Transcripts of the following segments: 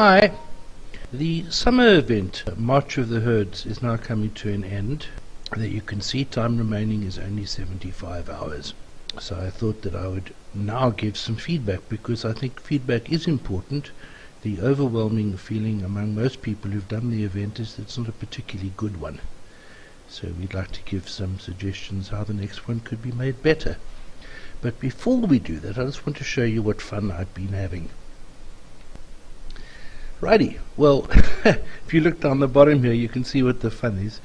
Hi. The summer event, March of the Herds, is now coming to an end. There you can see time remaining is only 75 hours. So I thought that I would now give some feedback, because I think feedback is important. The overwhelming feeling among most people who've done the event is that it's not a particularly good one. So we'd like to give some suggestions how the next one could be made better. But before we do that, I just want to show you what fun I've been having. Righty, well, if you look down the bottom here, you can see what the fun is.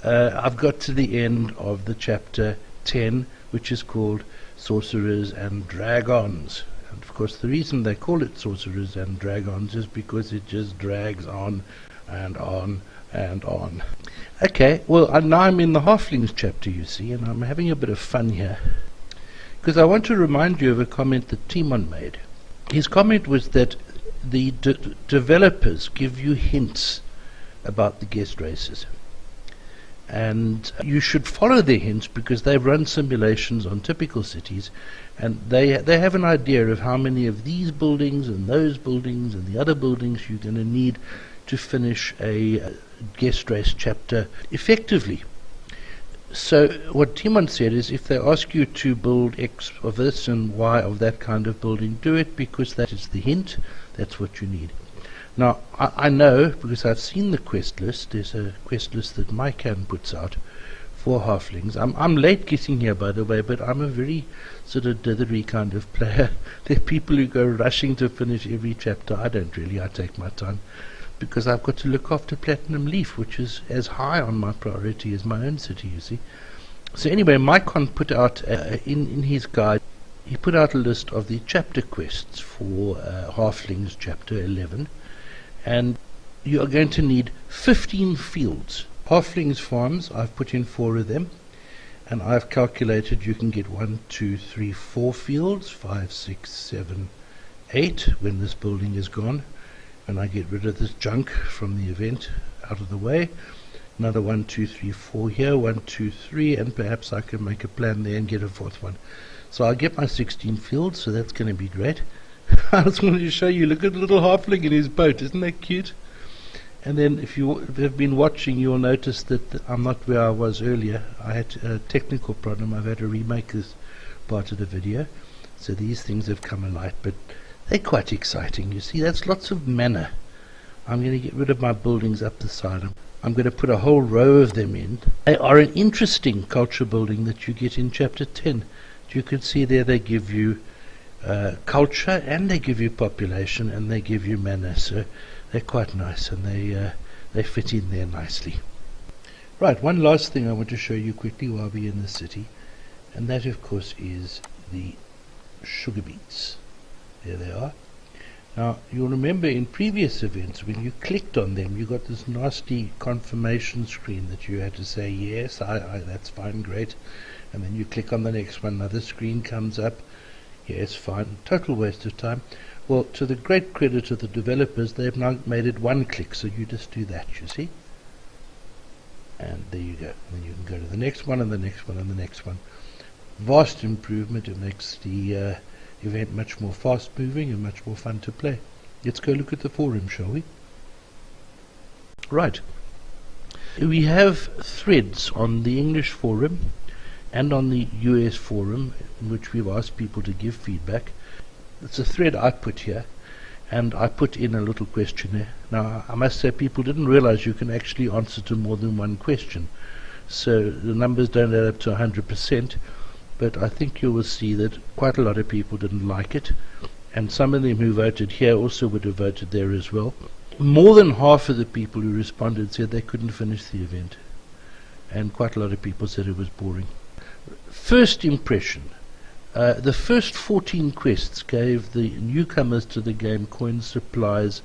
I've got to the end of the chapter 10, which is called Sorcerers and Dragons. And of course, the reason they call it Sorcerers and Dragons is because it just drags on and on and on. Okay, well, now I'm in the Halflings chapter, you see, and I'm having a bit of fun here, because I want to remind you of a comment that Timon made. His comment was that the developers give you hints about the guest races, and you should follow their hints, because they've run simulations on typical cities, and they have an idea of how many of these buildings and those buildings and the other buildings you're going to need to finish a guest race chapter effectively. So what Timon said is, if they ask you to build X of this and Y of that kind of building, do it, because that is the hint. That's what you need. Now, I know, because I've seen the quest list. There's a quest list that MyCan puts out for Halflings. I'm late getting here, by the way, but I'm a very sort of dithery kind of player. There are people who go rushing to finish every chapter. I don't really. I take my time, because I've got to look after Platinum Leaf, which is as high on my priority as my own city, you see. So anyway, MyCon put out, in his guide, he put out a list of the chapter quests for Halflings chapter 11, and you are going to need 15 fields. Halflings farms, I've put in 4 of them, and I've calculated you can get 1, 2, 3, 4 fields, 5, 6, 7, 8 when this building is gone, and I get rid of this junk from the event out of the way. Another 1, 2, 3, 4 here, 1, 2, 3, and perhaps I can make a plan there and get a 4th one. So I'll get my 16 fields, so that's going to be great. I just wanted to show you, look at the little halfling in his boat, isn't that cute? And then if you have been watching, you'll notice that I'm not where I was earlier. I had a technical problem. I've had to remake this part of the video, so these things have come alight, but they're quite exciting. You see, that's lots of mana. I'm going to get rid of my buildings up the side. I'm going to put a whole row of them in. They are an interesting culture building that you get in chapter 10. You can see there they give you culture, and they give you population, and they give you mana, so they're quite nice, and they fit in there nicely. Right, one last thing I want to show you quickly while we're in the city, and that of course is the sugar beets. There they are. Now you'll remember in previous events, when you clicked on them, you got this nasty confirmation screen that you had to say yes, that's fine, great, and then you click on the next one, another screen comes up, yes, fine, total waste of time. Well, to the great credit of the developers, they've now made it one click, so you just do that, you see, and there you go. And then you can go to the next one, and the next one, and the next one. Vast improvement. It makes the event much more fast moving and much more fun to play. Let's go look at the forum, shall we? Right, we have threads on the English forum and on the US forum in which we've asked people to give feedback. It's a thread I put here, and I put in a little questionnaire. Now I must say, people didn't realize you can actually answer to more than one question, so the numbers don't add up to 100%, but I think you will see that quite a lot of people didn't like it, and some of them who voted here also would have voted there as well. More than half of the people who responded said they couldn't finish the event, and quite a lot of people said it was boring. First impression. The first 14 quests gave the newcomers to the game coins, supplies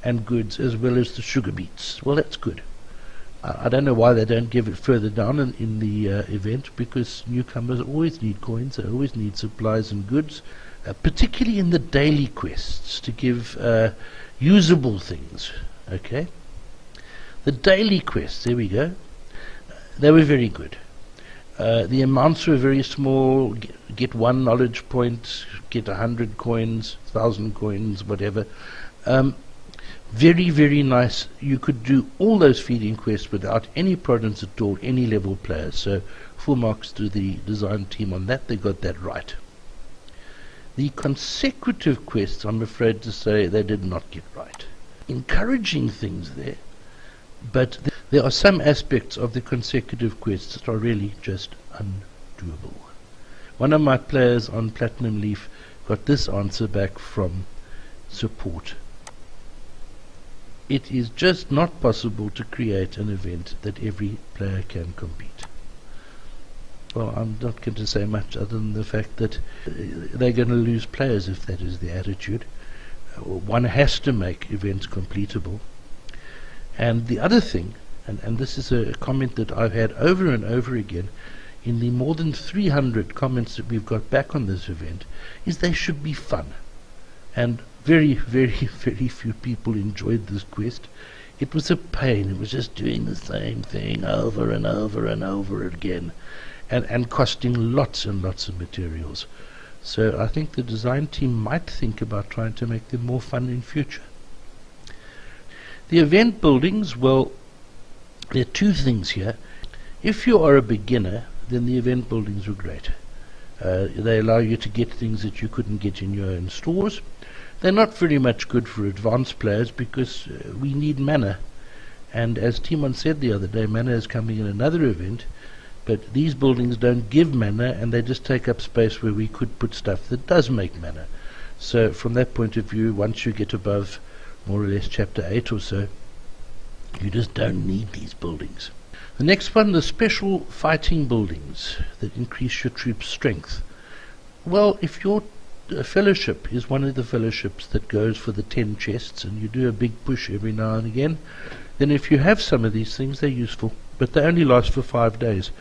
and goods, as well as the sugar beets. Well, that's good. I don't know why they don't give it further down in the event, because newcomers always need coins, they always need supplies and goods, particularly in the daily quests, to give usable things. Okay, the daily quests, there we go, they were very good. The amounts were very small. Get 1 knowledge point, get 100 coins, 1,000 coins, whatever. Very, very nice. You could do all those feeding quests without any problems at all, any level players. So full marks to the design team on that. They got that right. The consecutive quests, I'm afraid to say, they did not get right. Encouraging things there, but there are some aspects of the consecutive quests that are really just undoable. One of my players on Platinum Leaf got this answer back from support. It is just not possible to create an event that every player can compete. Well, I'm not going to say much other than the fact that they're going to lose players if that is the attitude. One has to make events completable. And the other thing, and this is a comment that I've had over and over again in the more than 300 comments that we've got back on this event, is they should be fun. And very, very, very few people enjoyed this quest. It was a pain. It was just doing the same thing over and over and over again, and costing lots and lots of materials. So I think the design team might think about trying to make them more fun in future. The event buildings, well, there are two things here. If you are a beginner, then the event buildings are great. They allow you to get things that you couldn't get in your own stores. They're not very much good for advanced players because we need mana. And as Timon said the other day, mana is coming in another event, but these buildings don't give mana, and they just take up space where we could put stuff that does make mana. So from that point of view, once you get above more or less chapter 8 or so, you just don't need these buildings. The next one, the special fighting buildings that increase your troops' strength. Well, if your fellowship is one of the fellowships that goes for the 10 chests and you do a big push every now and again, then if you have some of these things, they're useful, but they only last for 5 days.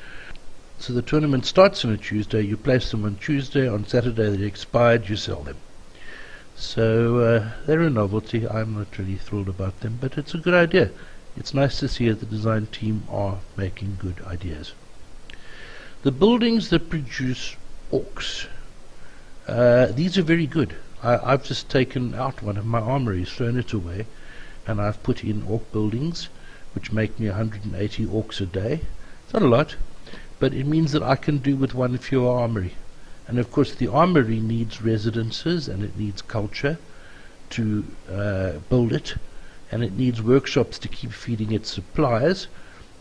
So the tournament starts on a Tuesday, you place them on Tuesday, on Saturday they're expired, you sell them. So they're a novelty. I'm not really thrilled about them, but it's a good idea. It's nice to see that the design team are making good ideas. The buildings that produce orcs, these are very good. I've just taken out one of my armories, thrown it away, and I've put in orc buildings, which make me 180 orcs a day. It's not a lot, but it means that I can do with one fewer armory. And of course the armory needs residences, and it needs culture to build it, and it needs workshops to keep feeding its supplies.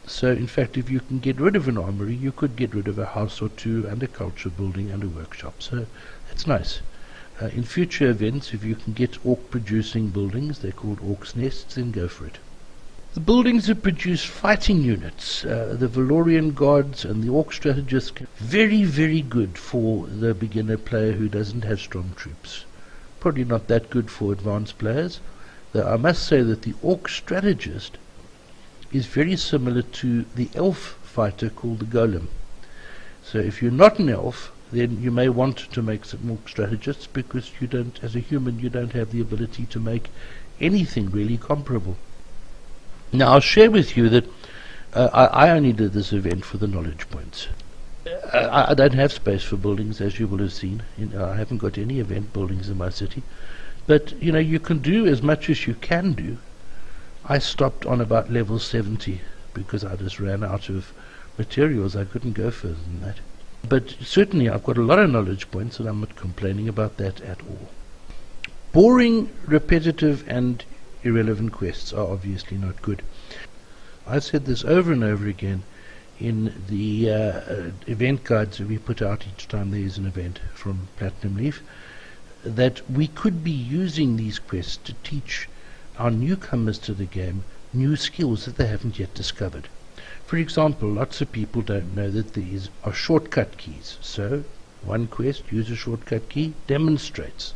So in fact, if you can get rid of an armory, you could get rid of a house or two and a culture building and a workshop. So that's nice. In future events, if you can get orc producing buildings, they're called orcs nests, then go for it. The buildings that produce fighting units, the Valorian guards and the orc strategists, very, very good for the beginner player who doesn't have strong troops. Probably not that good for advanced players. Though I must say that the orc strategist is very similar to the elf fighter called the golem. So if you're not an elf, then you may want to make some orc strategists, because you don't, as a human, you don't have the ability to make anything really comparable. Now I'll share with you that I only did this event for the knowledge points. I don't have space for buildings, as you will have seen. I haven't got any event buildings in my city. But, you know, you can do as much as you can do. I stopped on about level 70 because I just ran out of materials. I couldn't go further than that. But certainly I've got a lot of knowledge points, and I'm not complaining about that at all. Boring, repetitive, and irrelevant quests are obviously not good. I've said this over and over again in the event guides that we put out each time there is an event from Platinum Leaf, that we could be using these quests to teach our newcomers to the game new skills that they haven't yet discovered. For example, lots of people don't know that these are shortcut keys. So, one quest, use a shortcut key, demonstrates.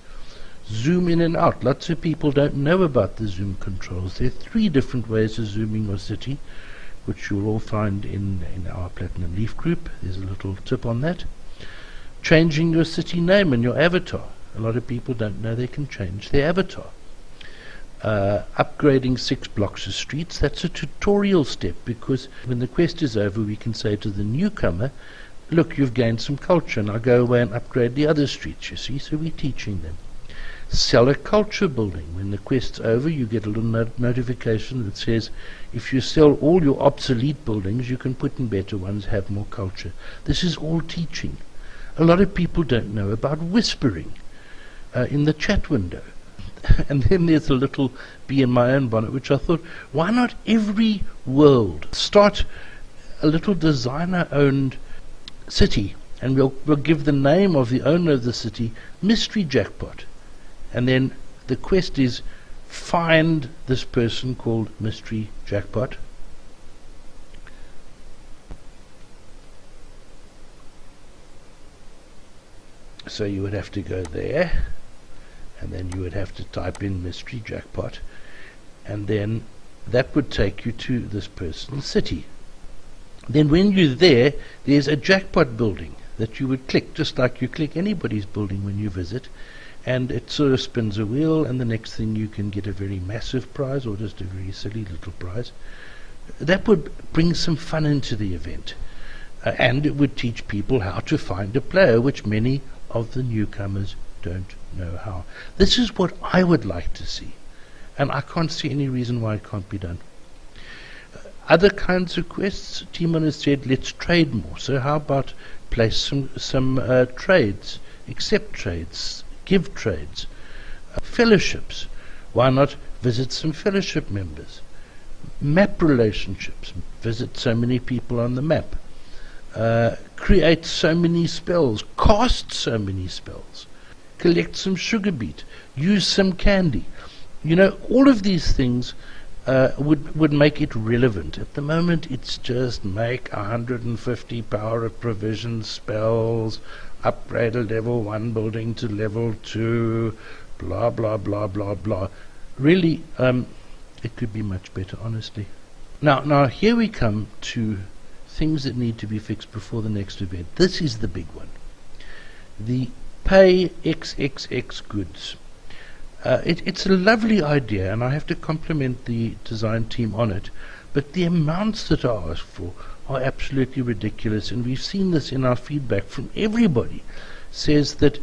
Zoom in and out. Lots of people don't know about the zoom controls. There are 3 different ways of zooming your city, which you'll all find in our Platinum Leaf group. There's a little tip on that. Changing your city name and your avatar. A lot of people don't know they can change their avatar. Upgrading 6 blocks of streets, that's a tutorial step, because when the quest is over we can say to the newcomer, look, you've gained some culture, now go away and upgrade the other streets, you see. So we're teaching them. sell a culture building. When the quest's over, you get a little notification that says if you sell all your obsolete buildings, you can put in better ones, have more culture. This is all teaching. A lot of people don't know about whispering in the chat window. And then there's a little bee in my own bonnet, which I thought, why not every world start a little designer-owned city, and we'll give the name of the owner of the city Mystery Jackpot. And then the quest is find this person called Mystery Jackpot. So you would have to go there, and then you would have to type in Mystery Jackpot, and then that would take you to this person's city. Then when you're there, there's a jackpot building that you would click, just like you click anybody's building when you visit, and it sort of spins a wheel, and the next thing you can get a very massive prize or just a very silly little prize. That would bring some fun into the event, and it would teach people how to find a player, which many of the newcomers don't know how. This is what I would like to see, and I can't see any reason why it can't be done. Other kinds of quests, Timon has said, let's trade more. So how about place some trades, accept trades, give trades, fellowships. Why not visit some fellowship members? Map relationships, visit so many people on the map. Create so many spells, cast so many spells, collect some sugar beet, use some candy. You know, all of these things would make it relevant. At the moment, it's just make 150 power of provision spells, upgrade a level 1 building to level 2, blah, blah, blah, blah, blah. Really, it could be much better, honestly. Now, here we come to things that need to be fixed before the next event. This is the big one. The pay XXX goods. It's a lovely idea, and I have to compliment the design team on it, but the amounts that are asked for are absolutely ridiculous, and we've seen this in our feedback from everybody. Says that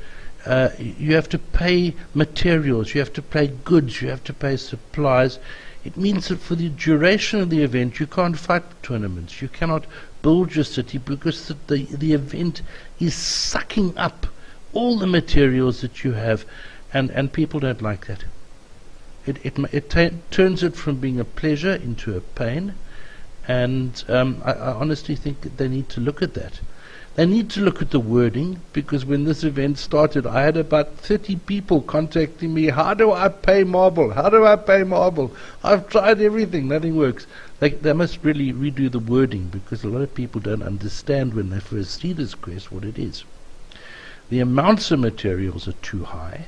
you have to pay materials, you have to pay goods, you have to pay supplies. It means that for the duration of the event you can't fight tournaments, you cannot build your city, because the event is sucking up all the materials that you have, and people don't like that. It turns it from being a pleasure into a pain, and I honestly think that they need to look at that. They need to look at the wording, because when this event started, I had about 30 people contacting me, how do I pay marble? How do I pay marble? I've tried everything, nothing works. They must really redo the wording, because a lot of people don't understand when they first see this quest what it is. The amounts of materials are too high.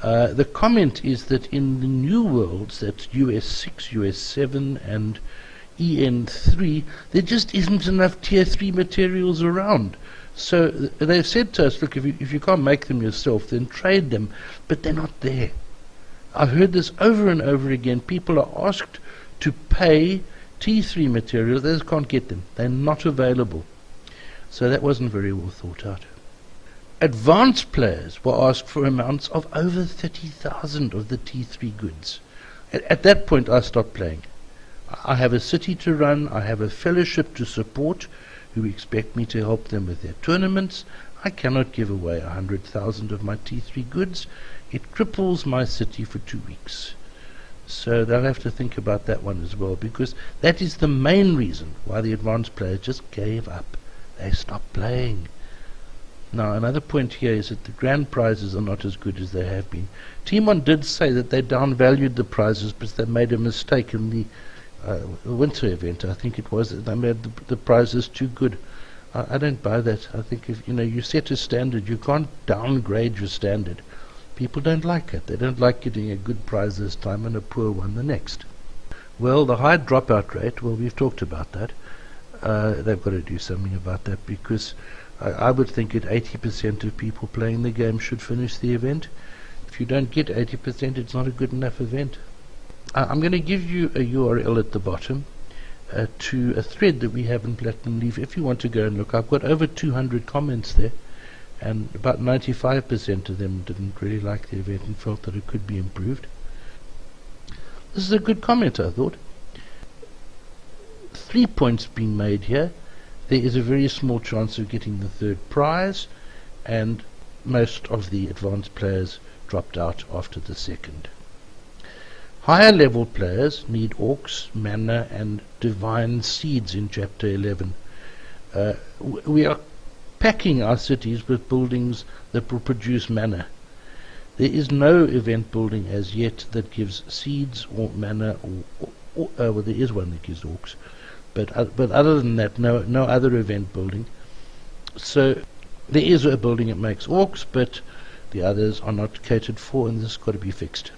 The comment is that in the new worlds, that's US 6, US 7 and EN3, there just isn't enough tier 3 materials around. So they've said to us, look, if you can't make them yourself, then trade them, but they're not there. I've heard this over and over again. People are asked to pay T3 materials, they just can't get them. They're not available. So that wasn't very well thought out. Advanced players were asked for amounts of over 30,000 of the T3 goods. At that point I stopped playing. I have a city to run, I have a fellowship to support who expect me to help them with their tournaments. I cannot give away 100,000 of my T3 goods. It cripples my city for 2 weeks. So they'll have to think about that one as well, because that is the main reason why the advanced players just gave up. They stopped playing. Now, another point here is that the grand prizes are not as good as they have been. Timon did say that they downvalued the prizes, but they made a mistake in the winter event. I think it was that they made the prizes too good. I don't buy that. I think if you set a standard, you can't downgrade your standard. People don't like it. They don't like getting a good prize this time and a poor one the next. Well, the high dropout rate, well, we've talked about that. They've got to do something about that, because I would think that 80% of people playing the game should finish the event. If you don't get 80%, it's not a good enough event. I'm going to give you a URL at the bottom to a thread that we have in Platinum Leaf if you want to go and look. I've got over 200 comments there, and about 95% of them didn't really like the event and felt that it could be improved. This is a good comment, I thought. 3 points being made here. There is a very small chance of getting the third prize, and most of the advanced players dropped out after the second. Higher level players need orcs, mana, and divine seeds in Chapter 11. We are packing our cities with buildings that will produce mana. There is no event building as yet that gives seeds or mana, well, there is one that gives orcs, but other than that, no other event building. So there is a building that makes orcs, but the others are not catered for, and this has got to be fixed.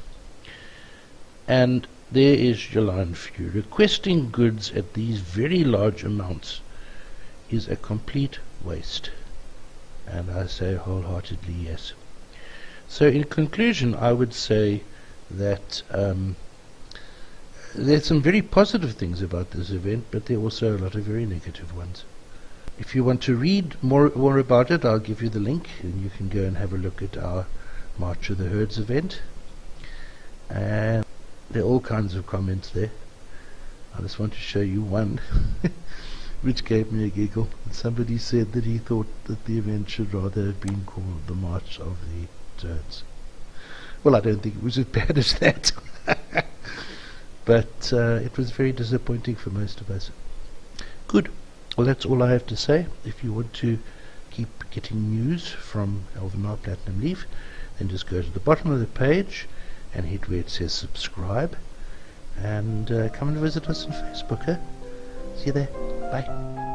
And there is your line for you. Requesting goods at these very large amounts is a complete waste. And I say wholeheartedly yes. So in conclusion, I would say that there's some very positive things about this event, but there are also a lot of very negative ones. If you want to read more about it, I'll give you the link, and you can go and have a look at our March of the Herds event. And there are all kinds of comments there. I just want to show you one which gave me a giggle. Somebody said that he thought that the event should rather have been called the March of the Herds. Well, I don't think it was as bad as that. But it was very disappointing for most of us. Good. Well, that's all I have to say. If you want to keep getting news from Elvenar Platinum Leaf, then just go to the bottom of the page and hit where it says subscribe, and come and visit us on Facebook. See you there. Bye.